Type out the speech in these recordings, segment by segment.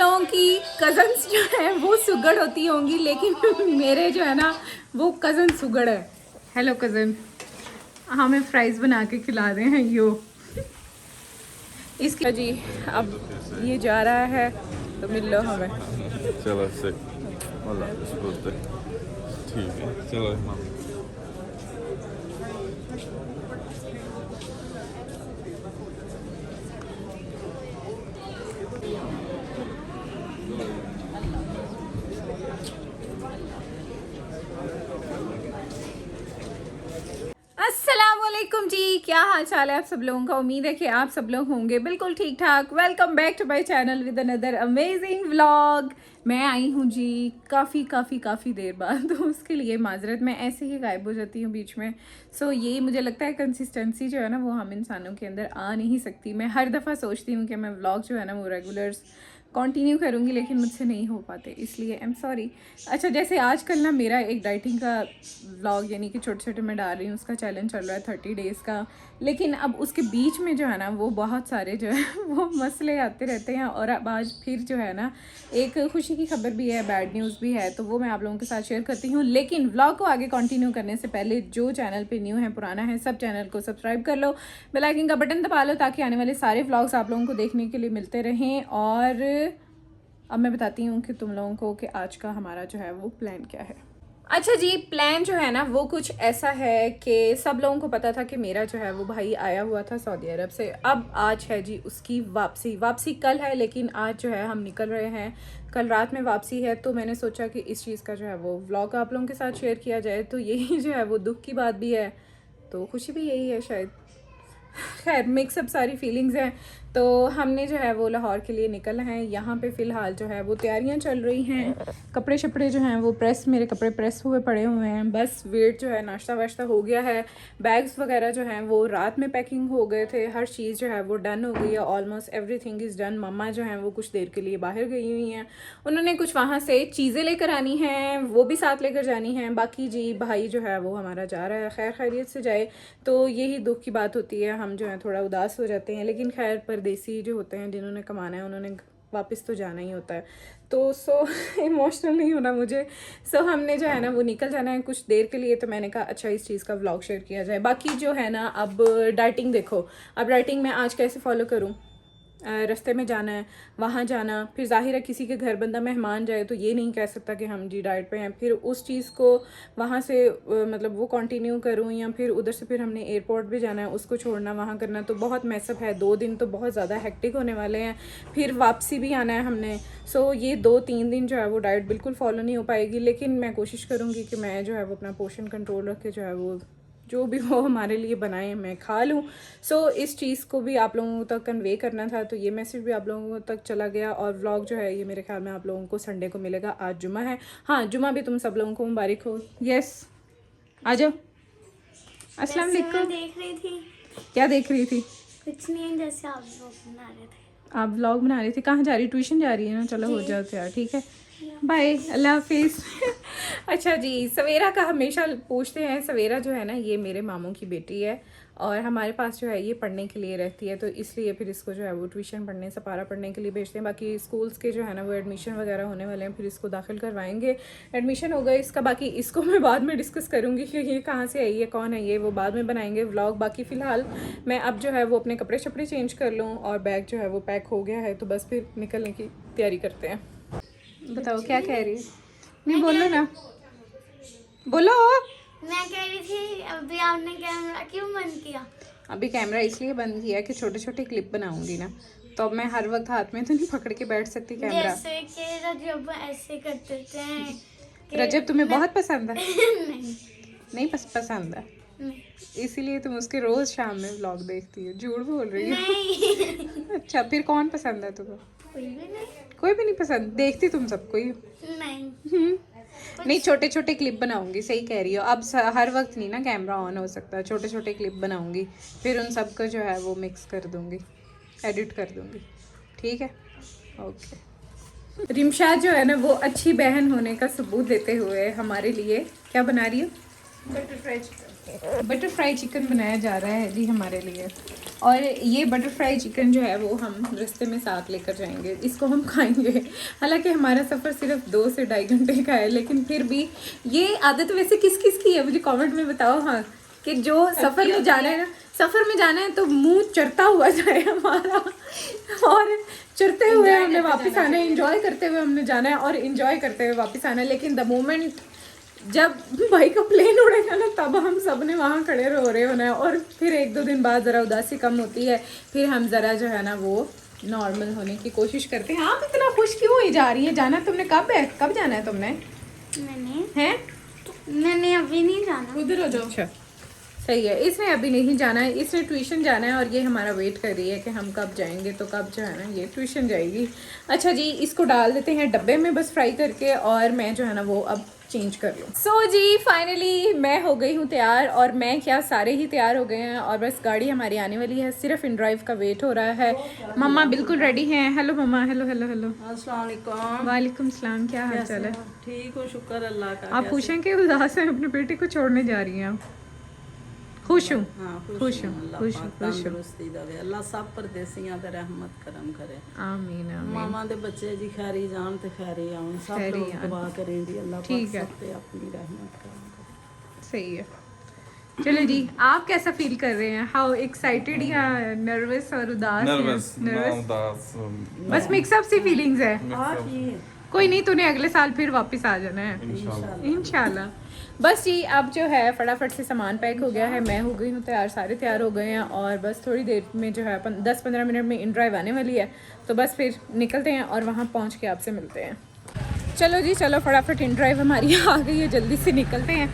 लोगों की कज़न्स जो है वो सुगड़ होती होंगी, लेकिन मेरे जो है ना वो कज़न सुगड़ है। हेलो कज़न, हमें फ्राइज़ बना के खिला रहे हैं यो इसकी जी। अब ये जा रहा है तो मिल लो हमें। चलो से बोलते ठीक है, चलो अस्सलामुअलैकुम जी, क्या हाल चाल है आप सब लोगों का। उम्मीद है कि आप सब लोग होंगे बिल्कुल ठीक ठाक। Welcome back to my channel with another amazing vlog. मैं आई हूँ जी काफ़ी देर बाद, तो उसके लिए माजरत। मैं ऐसे ही गायब हो जाती हूँ बीच में। सो ये मुझे लगता है कंसिस्टेंसी जो है ना वो हम इंसानों के अंदर आ नहीं सकती। मैं हर दफ़ा सोचती हूँ कि मैं व्लॉग जो है ना वो रेगुलर कंटिन्यू करूँगी, लेकिन मुझसे नहीं हो पाते, इसलिए आई एम सॉरी। अच्छा, जैसे आजकल ना मेरा एक डाइटिंग का व्लॉग यानी कि छोटे छोटे मैं डाल रही हूँ, उसका चैलेंज चल रहा है 30 डेज़ का। लेकिन अब उसके बीच में जो है ना वो बहुत सारे जो है वो मसले आते रहते हैं। और अब आज फिर जो है ना एक खुशी की खबर भी है, बैड न्यूज़ भी है, तो वो मैं आप लोगों के साथ शेयर करती हूँ। लेकिन व्लॉग को आगे कंटिन्यू करने से पहले जो चैनल पे न्यू है, पुराना है, सब चैनल को सब्सक्राइब कर लो, बेल आइकन का बटन दबा लो, ताकि आने वाले सारे व्लॉग्स आप लोगों को देखने के लिए मिलते रहें। और अब मैं बताती हूँ कि तुम लोगों को कि आज का हमारा जो है वो प्लान क्या है। अच्छा जी, प्लान जो है ना वो कुछ ऐसा है कि सब लोगों को पता था कि मेरा जो है वो भाई आया हुआ था सऊदी अरब से। अब आज है जी उसकी वापसी कल है, लेकिन आज जो है हम निकल रहे हैं। कल रात में वापसी है, तो मैंने सोचा कि इस चीज़ का जो है वो व्लॉग आप लोगों के साथ शेयर किया जाए। तो यही जो है वो दुख की बात भी है, तो खुशी भी यही है शायद। खैर, मिक्सअप सारी फीलिंग्स हैं। तो हमने जो है वो लाहौर के लिए निकलना है। यहाँ पे फ़िलहाल जो है वो तैयारियाँ चल रही हैं। कपड़े शपड़े जो हैं वो मेरे कपड़े प्रेस हुए पड़े हुए हैं। बस वेट जो है, नाश्ता वाश्ता हो गया है। बैग्स वगैरह जो हैं वो रात में पैकिंग हो गए थे। हर चीज़ जो है वो डन हो गई है, ऑलमोस्ट एवरीथिंग इज़ डन। मम्मा जो हैं वो कुछ देर के लिए बाहर गई हुई हैं, उन्होंने कुछ वहाँ से चीज़ें लेकर आनी हैं, वो भी साथ लेकर जानी हैं। बाकी जी भाई जो है वो हमारा जा रहा है, खैर खैरियत से जाए। तो यही दुख की बात होती है, हम जो है थोड़ा उदास हो जाते हैं, लेकिन खैर परदेसी जो होते हैं, जिन्होंने कमाना है, उन्होंने वापस तो जाना ही होता है। तो इमोशनल नहीं होना मुझे। हमने जो है ना वो निकल जाना है कुछ देर के लिए। तो मैंने कहा अच्छा इस चीज़ का व्लॉग शेयर किया जाए। बाकी जो है ना, अब डाइटिंग देखो, अब डाइटिंग मैं आज कैसे फॉलो करूँ। रास्ते में जाना है, वहाँ जाना, फिर जाहिर है किसी के घर बंदा मेहमान जाए तो ये नहीं कह सकता कि हम जी डाइट पे हैं। फिर उस चीज़ को वहाँ से मतलब वो कंटिन्यू करूँ, या फिर उधर से फिर हमने एयरपोर्ट भी जाना है, उसको छोड़ना, वहाँ करना, तो बहुत मैसअप है। 2 दिन तो बहुत ज़्यादा हेक्टिक होने वाले हैं। फिर वापसी भी आना है हमने। ये 2-3 दिन जो है वो डाइट बिल्कुल फॉलो नहीं हो पाएगी। लेकिन मैं कोशिश करूँगी कि मैं जो है वो अपना पोर्शन कंट्रोल रख के जो है वो जो भी वो हमारे लिए बनाए मैं खा लूँ। इस चीज़ को भी आप लोगों तक कन्वे करना था, तो ये मैसेज भी आप लोगों तक चला गया। और व्लॉग जो है ये मेरे ख्याल में आप लोगों को संडे को मिलेगा। आज जुमा है, हाँ जुमा भी तुम सब लोगों को मुबारक हो। यस, आ जाओ। अस्सलाम वालेकुम। देख रही थी। क्या देख रही थी? कुछ नहीं, जैसे आप लोग बना रहे थे। आप व्लॉग बना रही थी? कहाँ जा रही? ट्यूशन जा रही है ना? चलो हो जाओ तैयार, ठीक है, बाय, अल्लाह हाफिज़। अच्छा जी, सवेरा का हमेशा पूछते हैं। सवेरा जो है ना ये मेरे मामू की बेटी है, और हमारे पास जो है ये पढ़ने के लिए रहती है, तो इसलिए फिर इसको जो है वो ट्यूशन पढ़ने, सपारा पढ़ने के लिए भेजते हैं। बाकी स्कूल्स के जो है ना वो एडमिशन वगैरह होने वाले हैं, फिर इसको दाखिल करवाएंगे। एडमिशन होगा इसका, बाकी इसको मैं बाद में डिस्कस करूँगी कि ये कहाँ से आई है, कौन है ये, वो बाद में बनाएंगे व्लॉग। बाकी फ़िलहाल मैं अब जो है वो अपने कपड़े शपड़े चेंज कर लूँ, और बैग जो है वो पैक हो गया है, तो बस फिर निकलने की तैयारी करते हैं। बताओ क्या कह रही है? नहीं बोलो ना, बोलो। मैं कह रही थी अभी आपने कैमरा क्यों बंद किया? अभी कैमरा इसलिए बंद किया कि छोटे छोटे क्लिप बनाऊंगी ना, तो अब मैं हर वक्त हाथ में तो नहीं पकड़ के बैठ सकती कैमरा। जैसे कि रजब ऐसे कर देते हैं। रजब तुम्हें बहुत पसंद है? नहीं, नहीं पसंद है, इसीलिए तुम उसके रोज शाम में व्लॉग देखती हो। झूठ बोल रही हो। नहीं। अच्छा, फिर कौन पसंद है तुम्हें? कोई भी नहीं। कोई भी नहीं पसंद? देखती तुम सबको ही हो। नहीं। नहीं, छोटे छोटे क्लिप बनाऊंगी, सही कह रही हो। अब हर वक्त नहीं ना कैमरा ऑन हो सकता, छोटे छोटे क्लिप बनाऊंगी, फिर उन सब को जो है वो मिक्स कर दूंगी, एडिट कर दूंगी, ठीक है, ओके। रिमशाद जो है ना वो अच्छी बहन होने का सबूत देते हुए हमारे लिए क्या बना रही हो? बटर फ्राई चिकन बनाया जा रहा है जी हमारे लिए। और ये बटर फ्राई चिकन जो है वो हम रास्ते में साथ लेकर जाएंगे, इसको हम खाएंगे। हालांकि हमारा सफ़र सिर्फ 2 से 2.5 घंटे का है, लेकिन फिर भी ये आदत वैसे किस किस की है मुझे कमेंट में बताओ। हाँ, कि जो सफ़र में जाना है ना, सफ़र में जाना है तो मुंह चढ़ता हुआ जाए हमारा, और चढ़ते हुए हमने वापस आना है, इंजॉय करते हुए हमने जाना है और इंजॉय करते हुए वापस आना है। लेकिन द मोमेंट जब भाई का प्लेन उड़ेगा ना, तब हम सब ने वहाँ खड़े रो रहे होना है। और फिर 1-2 दिन बाद ज़रा उदासी कम होती है, फिर हम ज़रा जो है ना वो नॉर्मल होने की कोशिश करते हैं। आप इतना खुश क्यों हुई जा रही है? जाना तुमने कब है? कब जाना है तुमने? मैंने अभी नहीं जाना। उधर हो जाओ। अच्छा, सही है। इसने अभी नहीं जाना है, इसने ट्यूशन जाना है, और ये हमारा वेट कर रही है कि हम कब जाएंगे। तो कब जो है ना ये ट्यूशन जाएगी। अच्छा जी, इसको डाल देते हैं डब्बे में बस फ्राई करके, और मैं जो है ना वो अब चेंज कर लूँ। सो जी फाइनली मैं हो गई हूँ तैयार, और मैं क्या सारे ही तैयार हो गए हैं, और बस गाड़ी हमारी आने वाली है, सिर्फ इन ड्राइव का वेट हो रहा है। मम्मा बिल्कुल रेडी हैं। हेलो मम्मा। Hello hello hello. अस्सलाम वालेकुम। वालेकुम सलाम। क्या हाल चाल है? ठीक हूँ, शुक्र अल्लाह का। आप खुश हैं कि उदास हैं? अपने बेटे को छोड़ने जा रही हैं आप? खुश हूँ। हाँ, खुश हूँ, अल्लाह खुश पाक हूँ, खुश हूँ। तंदुरुस्ती देवे। अल्लाह सब परदेसियां ते रहमत करम करे। आमीन आमीन। मामा दे बच्चे जी खैरी जान ते खैरी आउन, सब खैरी लोग आन। दुआ करें दी अल्लाह ठीक पाक है। सब पे अपनी रहमत करम करे। सही है। चलो जी, आप कैसा फील कर रहे हैं? हाउ एक्साइटेड या नर्वस और उदास? नर्वस ना नर्वस, उदास बस मिक्सअप सी फीलिंग्स है। कोई नहीं, तूने अगले साल फिर वापस आ जाना है इंशाल्लाह। बस जी, अब जो है फटाफट से सामान पैक हो गया है, मैं हो गई हूँ तैयार, सारे तैयार हो गए हैं, और बस थोड़ी देर में जो है 10-15 मिनट में इन ड्राइव आने वाली है। तो बस फिर निकलते हैं और वहाँ पहुँच के आपसे मिलते हैं। चलो जी चलो, फटाफट इन ड्राइव हमारी आ गई है, जल्दी से निकलते हैं,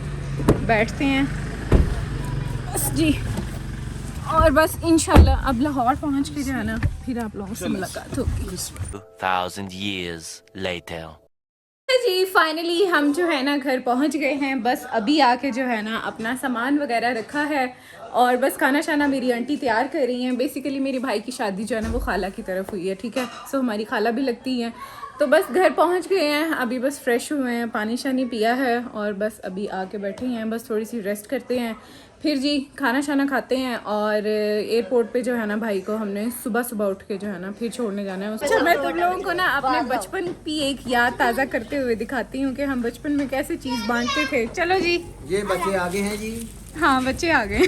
बैठते हैं बस जी। और बस इंशाल्लाह अब लाहौर पहुँच के जाना, फिर आप लोगों से मुलाकात होगी। 2,000 years later. जी फाइनली हम जो है ना घर पहुंच गए हैं। बस अभी आके जो है ना अपना सामान वगैरह रखा है, और बस खाना शाना मेरी आंटी तैयार कर रही हैं। बेसिकली मेरे भाई की शादी जो है ना वो खाला की तरफ हुई है, ठीक है। सो हमारी खाला भी लगती हैं। तो बस घर पहुंच गए हैं, अभी बस फ्रेश हुए हैं, पानी शानी पिया है, और बस अभी आके बैठे हैं, बस थोड़ी सी रेस्ट करते हैं, फिर जी खाना शाना खाते हैं। और एयरपोर्ट पे जो है ना भाई को हमने सुबह सुबह उठ के जो है ना फिर छोड़ने जाना है। अच्छा, मैं तुम लोगों को ना अपने बचपन की एक याद ताज़ा करते हुए दिखाती हूँ कि हम बचपन में कैसे चीज़ बांटते थे। चलो जी, ये बच्चे आगे हैं जी। हाँ बच्चे आ गए।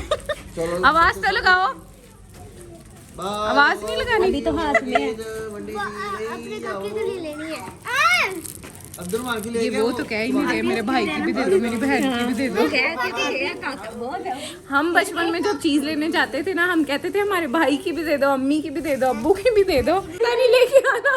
चलो आवाज़ तो लगाओ। आवाज़ नहीं लगानी। अपने काके के लिए लेनी है। अब्दुल माल की ले ये वो तो कह ही नहीं रहे, मेरे भाई की भी दे दो, मेरी बहन की भी दे दो। हम बचपन में जब चीज लेने जाते थे ना, हम कहते थे हमारे भाई की भी दे दो, अम्मी की भी दे दो, अब्बू की भी दे दो, नहीं लेके आना।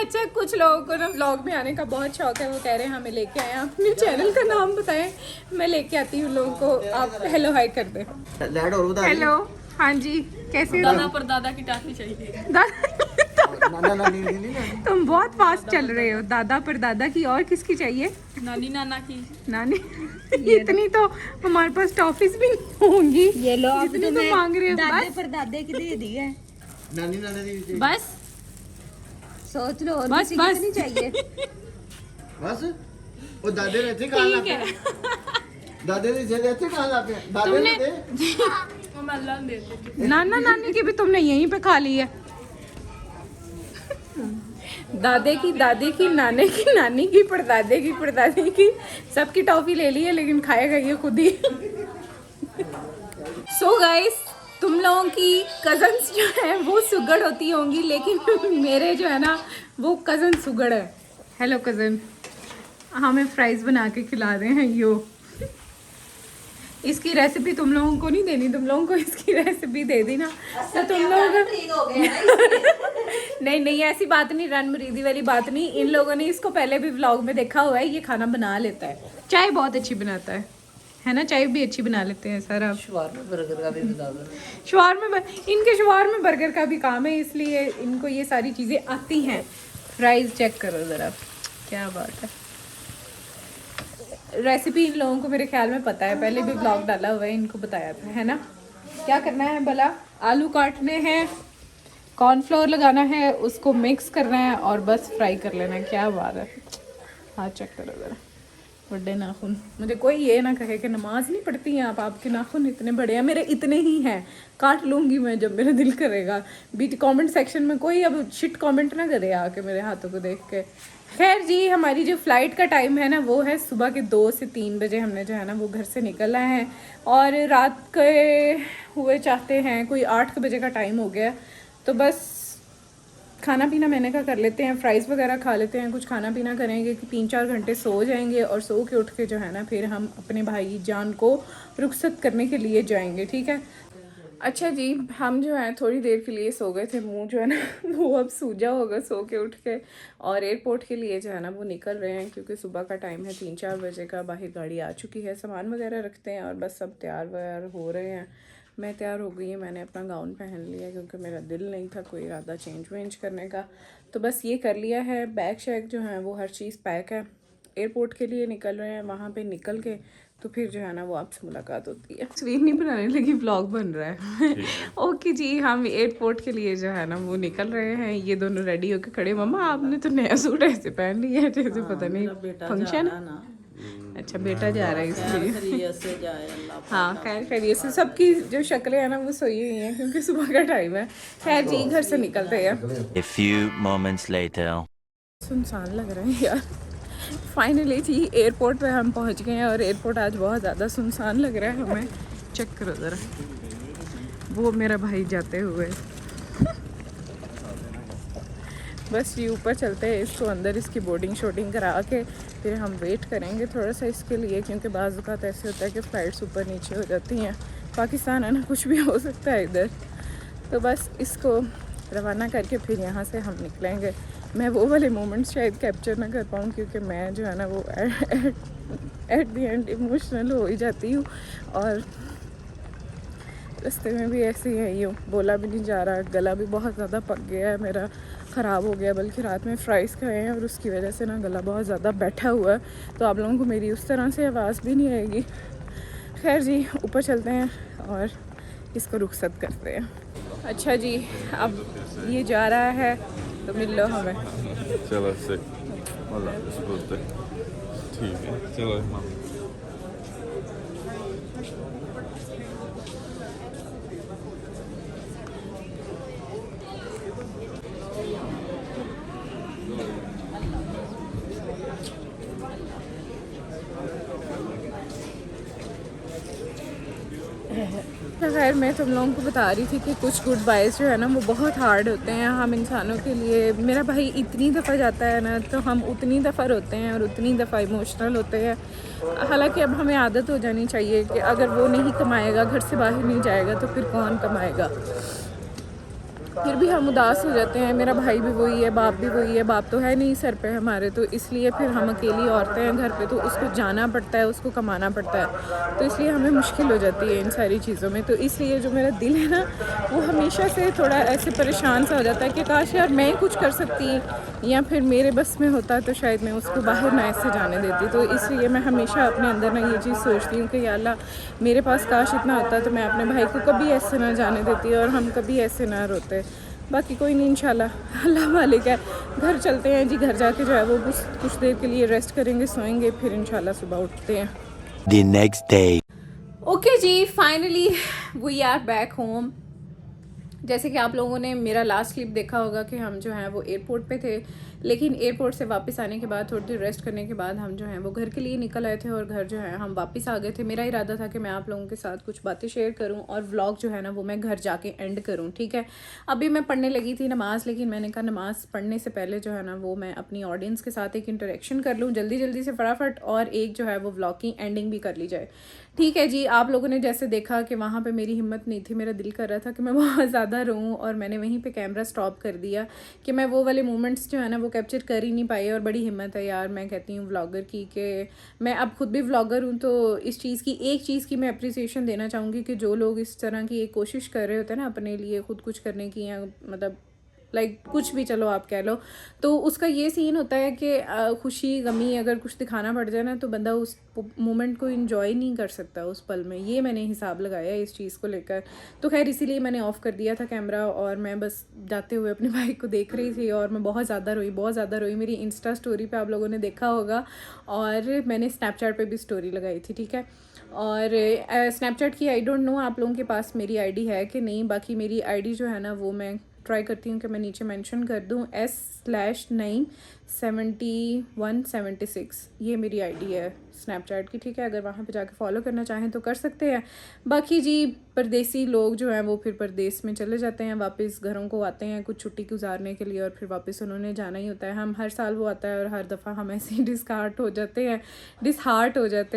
अच्छा, कुछ लोगों को ना व्लॉग में आने का बहुत शौक है, वो कह रहे हैं हमें लेके आए। अपने चैनल का नाम बताएं, मैं लेके आती हूँ लोगों को। आप हेलो हाय कर दे। लैड और बता हेलो, हाँ जी, कैसे हो? दादा पर दादा की टाफी चाहिए। नाना नानी नहीं ना। तुम बहुत फास्ट चल रहे हो। दादा पर दादा की, और किसकी चाहिए? नानी नाना की। नानी इतनी तो हमारे पास टॉफीज भी नहीं होंगी। ये लो, अब तो मांग रहे हो। दादे पर दादे की दे दी है। नानी नाना दी बस सोच लो, और बस बस नहीं चाहिए। बस वो दादे रहते कहाँ लाते हैं? दादे ने जेल रहते कहाँ लाते हैं? दादे ने दे। नाना नानी की भी तुमने यहीं पे खा ली है। दादे की, दादी की, नाने की, नानी की, परदादे की, परदादी की, सबकी टॉफी ले ली है, लेकिन खाएगा ये खुद ही। सो गाइस, तुम लोगों की कजन्स जो है वो सुगड़ होती होंगी, लेकिन मेरे जो है ना वो कजन सुगड़ है। हेलो कजन, हमें फ्राइज बना के खिला रहे हैं। यो इसकी रेसिपी तुम लोगों को नहीं देनी, तुम लोगों को इसकी रेसिपी दे दी ना तो तुम लोग नहीं नहीं, ऐसी बात नहीं, रन मुरीदी वाली बात नहीं। इन लोगों ने इसको पहले भी व्लॉग में देखा हुआ है, ये खाना बना लेता है। चाय बहुत अच्छी बनाता है ना? चाय भी अच्छी बना लेते हैं सर आप। शवारमा बर्गर का भी बता दो। इनके शवार में बर्गर का भी काम है, इसलिए इनको ये सारी चीज़ें आती हैं। फ्राइज चेक करो ज़रा, क्या बात है। रेसिपी इन लोगों को मेरे ख्याल में पता है, पहले भी ब्लॉग डाला हुआ है, इनको बताया था, है ना? क्या करना है भला? आलू काटने हैं, कॉर्नफ्लोर लगाना है, उसको मिक्स करना है और बस फ्राई कर लेना है। क्या बात है, हाँ चेक करो ज़रा, बड़े नाखून। मुझे कोई ये ना कहे कि नमाज नहीं पढ़ती हैं आप, आपके नाखून इतने बड़े हैं। मेरे इतने ही हैं, काट लूँगी मैं जब मेरा दिल करेगा। बीच कमेंट सेक्शन में कोई अब शिट कमेंट ना करे आके मेरे हाथों को देख के। खैर जी, हमारी जो फ़्लाइट का टाइम है ना वो है सुबह के 2 से 3 बजे। हमने जो है ना वो घर से निकलना है और रात के हुए चाहते हैं कोई 8 बजे का टाइम हो गया। तो बस खाना पीना मैंने कहा कर लेते हैं, फ्राइज़ वगैरह खा लेते हैं, कुछ खाना पीना करेंगे कि 3-4 घंटे सो जाएंगे और सो के उठ के जो है ना फिर हम अपने भाई जान को रुखसत करने के लिए जाएंगे, ठीक है। अच्छा जी, हम जो है थोड़ी देर के लिए सो गए थे, मुंह जो है ना वो अब सूजा होगा सो के उठ के, और एयरपोर्ट के लिए जो है ना वो निकल रहे हैं क्योंकि सुबह का टाइम है 3-4 बजे का। बाहर गाड़ी आ चुकी है, सामान वगैरह रखते हैं और बस सब तैयार वगैरह हो रहे हैं। मैं तैयार हो गई हूँ, मैंने अपना गाउन पहन लिया क्योंकि मेरा दिल नहीं था कोई इरादा चेंज वेंज करने का, तो बस ये कर लिया है। बैग शैग जो है वो हर चीज़ पैक है। एयरपोर्ट के लिए निकल रहे हैं, वहाँ पे निकल के तो फिर जो है ना वो आपसे मुलाकात होती है। तस्वीर नहीं बनाने लगी, व्लॉग बन रहा है। ओके जी, हम एयरपोर्ट के लिए जो है ना वो निकल रहे हैं। ये दोनों रेडी होके खड़े। मम्मा आपने तो नया सूट ऐसे पहन लिया है जैसे पता नहीं फंक्शन। अच्छा, बेटा जा रहा है इसलिए। हाँ, खैर खैरियत से। सबकी जो शक्लें हैं ना वो सोई हुई हैं क्योंकि सुबह का टाइम है। खैर जी, घर से निकलते हैं। A few moments later. सुनसान लग रहा है यार। फाइनली जी एयरपोर्ट पे हम पहुंच गए हैं और एयरपोर्ट आज बहुत ज़्यादा सुनसान लग रहा है हमें। चेक करो ज़रा, वो मेरा भाई जाते हुए। बस ये ऊपर चलते हैं, इसको अंदर इसकी बोर्डिंग शोर्डिंग करा के फिर हम वेट करेंगे थोड़ा सा इसके लिए, क्योंकि बाज़ औक़ात ऐसे होता है कि फ़्लाइट्स ऊपर नीचे हो जाती हैं। पाकिस्तान है ना, कुछ भी हो सकता है इधर। तो बस इसको रवाना करके फिर यहाँ से हम निकलेंगे। मैं वो वाले मोमेंट्स शायद कैप्चर ना कर पाऊँ क्योंकि मैं जो है ना वो एट दी एंड इमोशनल हो ही जाती हूँ, और रास्ते में भी ऐसे ही है, यूँ बोला भी नहीं जा रहा, गला भी बहुत ज़्यादा पक गया है मेरा, ख़राब हो गया। बल्कि रात में फ्राइज़ खाए हैं और उसकी वजह से ना गला बहुत ज़्यादा बैठा हुआ है, तो आप लोगों को मेरी उस तरह से आवाज़ भी नहीं आएगी। खैर जी, ऊपर चलते हैं और इसको रुखसत करते हैं। अच्छा जी, अब ये जा रहा है तो मिल लो हमें। चलो सिक वाला इस बोलते ठीक है। चलो खैर मैं तुम लोगों को बता रही थी कि कुछ गुड बाइज़ जो है ना वो बहुत हार्ड होते हैं हम इंसानों के लिए। मेरा भाई इतनी दफ़ा जाता है ना तो हम उतनी दफ़ा रोते हैं और उतनी दफ़ा इमोशनल होते हैं। हालांकि अब हमें आदत हो जानी चाहिए कि अगर वो नहीं कमाएगा, घर से बाहर नहीं जाएगा, तो फिर कौन कमाएगा। फिर भी हम उदास हो जाते हैं। मेरा भाई भी वही है, बाप भी वही है। बाप तो है नहीं सर पे हमारे, तो इसलिए फिर हम अकेली औरतें हैं घर पे, तो उसको जाना पड़ता है, उसको कमाना पड़ता है, तो इसलिए हमें मुश्किल हो जाती है इन सारी चीज़ों में। तो इसलिए जो मेरा दिल है ना वो हमेशा से थोड़ा ऐसे परेशान सा हो जाता है कि काश यार मैं कुछ कर सकती, या फिर मेरे बस में होता तो शायद मैं उसको बाहर ना ऐसे जाने देती। तो इसलिए मैं हमेशा अपने अंदर ना ये चीज़ सोचती हूँ कि या अल्लाह मेरे पास काश इतना होता तो मैं अपने भाई को कभी ऐसे ना जाने देती और हम कभी ऐसे ना रोते। बाकी कोई नहीं, इंशाल्लाह अल्लाह मालिक है। घर चलते हैं जी, घर जाके जो है वो कुछ देर के लिए रेस्ट करेंगे, सोएंगे, फिर इंशाल्लाह सुबह उठते हैं। The next day. ओके जी, finally we are back home. जैसे कि आप लोगों ने मेरा लास्ट क्लिप देखा होगा कि हम जो हैं वो एयरपोर्ट पे थे, लेकिन एयरपोर्ट से वापस आने के बाद थोड़ी देर रेस्ट करने के बाद हम जो हैं वो घर के लिए निकल आए थे और घर जो है हम वापस आ गए थे। मेरा इरादा था कि मैं आप लोगों के साथ कुछ बातें शेयर करूं और व्लॉग जो है ना वो मैं घर जाके एंड करूं, ठीक है। अभी मैं पढ़ने लगी थी नमाज़, लेकिन मैंने कहा नमाज़ पढ़ने से पहले जो है ना वो मैं अपनी ऑडियंस के साथ एक इंटरेक्शन कर लूँ जल्दी जल्दी से फटाफट, और एक जो है वो व्लॉग की एंडिंग भी कर ली जाए, ठीक है जी। आप लोगों ने जैसे देखा कि वहाँ पे मेरी हिम्मत नहीं थी, मेरा दिल कर रहा था कि मैं बहुत ज़्यादा रोऊं, और मैंने वहीं पे कैमरा स्टॉप कर दिया कि मैं वो वाले मोमेंट्स जो है ना वो कैप्चर कर ही नहीं पाई। और बड़ी हिम्मत है यार, मैं कहती हूँ व्लॉगर की, कि मैं अब खुद भी व्लॉगर हूँ, तो इस चीज़ की एक चीज़ की मैं अप्रिसिएशन देना चाहूँगी कि जो लोग इस तरह की एक कोशिश कर रहे होते हैं ना अपने लिए खुद कुछ करने की, या मतलब लाइक कुछ भी चलो आप कह लो। तो उसका ये सीन होता है कि खुशी गमी अगर कुछ दिखाना पड़ जाए ना तो बंदा उस मोमेंट को इन्जॉय नहीं कर सकता उस पल में। ये मैंने हिसाब लगाया इस चीज़ को लेकर। तो खैर इसीलिए मैंने ऑफ़ कर दिया था कैमरा और मैं बस जाते हुए अपने भाई को देख रही थी और मैं बहुत ज़्यादा रोई। मेरी इंस्टा स्टोरी पे आप लोगों ने देखा होगा और मैंने स्नैपचैट पे भी स्टोरी लगाई थी, ठीक है। और स्नैपचैट की आई डोंट नो आप लोगों के पास मेरी आईडी है कि नहीं। बाकी मेरी आईडी जो है ना वो मैं ट्राई करती हूँ कि मैं नीचे मेंशन कर दूँ S/97176 ये मेरी आईडी है स्नैपचैट की, ठीक है। अगर वहाँ पे जाके फॉलो करना चाहें तो कर सकते हैं। बाकी जी परदेसी लोग जो हैं वो फिर परदेस में चले जाते हैं, वापस घरों को आते हैं कुछ छुट्टी गुजारने के लिए और फिर वापस उन्होंने जाना ही होता है। हम हर साल वो आता है और हर दफ़ा हम ऐसे ही डिसहार्ट हो जाते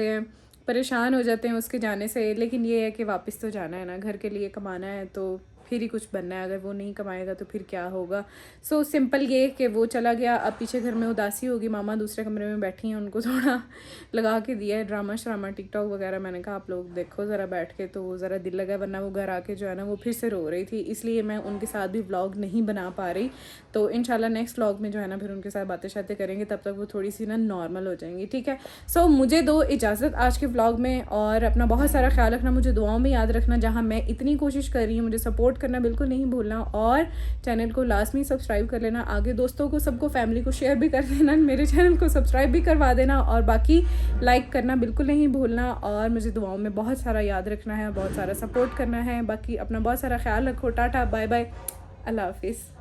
हैं, परेशान हो जाते हैं उसके जाने से। लेकिन ये है कि वापस तो जाना है ना, घर के लिए कमाना है तो फिर ही कुछ बनना है। अगर वो नहीं कमाएगा तो फिर क्या होगा। सो सिंपल ये कि वो चला गया। अब पीछे घर में उदासी होगी, मामा दूसरे कमरे में बैठी हैं, उनको थोड़ा लगा के दिया है ड्रामा श्रामा टिकटॉक वगैरह। मैंने कहा आप लोग देखो ज़रा बैठ के, तो वो ज़रा दिल लगा, वरना वो घर आके जो है ना वो फिर से रो रही थी। इसलिए मैं उनके साथ भी व्लॉग नहीं बना पा रही। तो इंशाल्लाह नेक्स्ट व्लॉग में जो है ना फिर उनके साथ बातें शातें करेंगे, तब तक वो थोड़ी सी ना नॉर्मल हो जाएंगी, ठीक है। सो मुझे दो इजाज़त आज के व्लॉग में और अपना बहुत सारा ख्याल रखना, मुझे दुआओं में याद रखना। जहाँ मैं इतनी कोशिश कर रही हूँ मुझे सपोर्ट करना बिल्कुल नहीं भूलना और चैनल को लाजमी सब्सक्राइब कर लेना। आगे दोस्तों को सबको फैमिली को शेयर भी कर देना, मेरे चैनल को सब्सक्राइब भी करवा देना और बाकी लाइक करना बिल्कुल नहीं भूलना। और मुझे दुआओं में बहुत सारा याद रखना है, बहुत सारा सपोर्ट करना है। बाकी अपना बहुत सारा ख्याल रखो। टाटा बाय बाय, अल्लाह हाफिज़।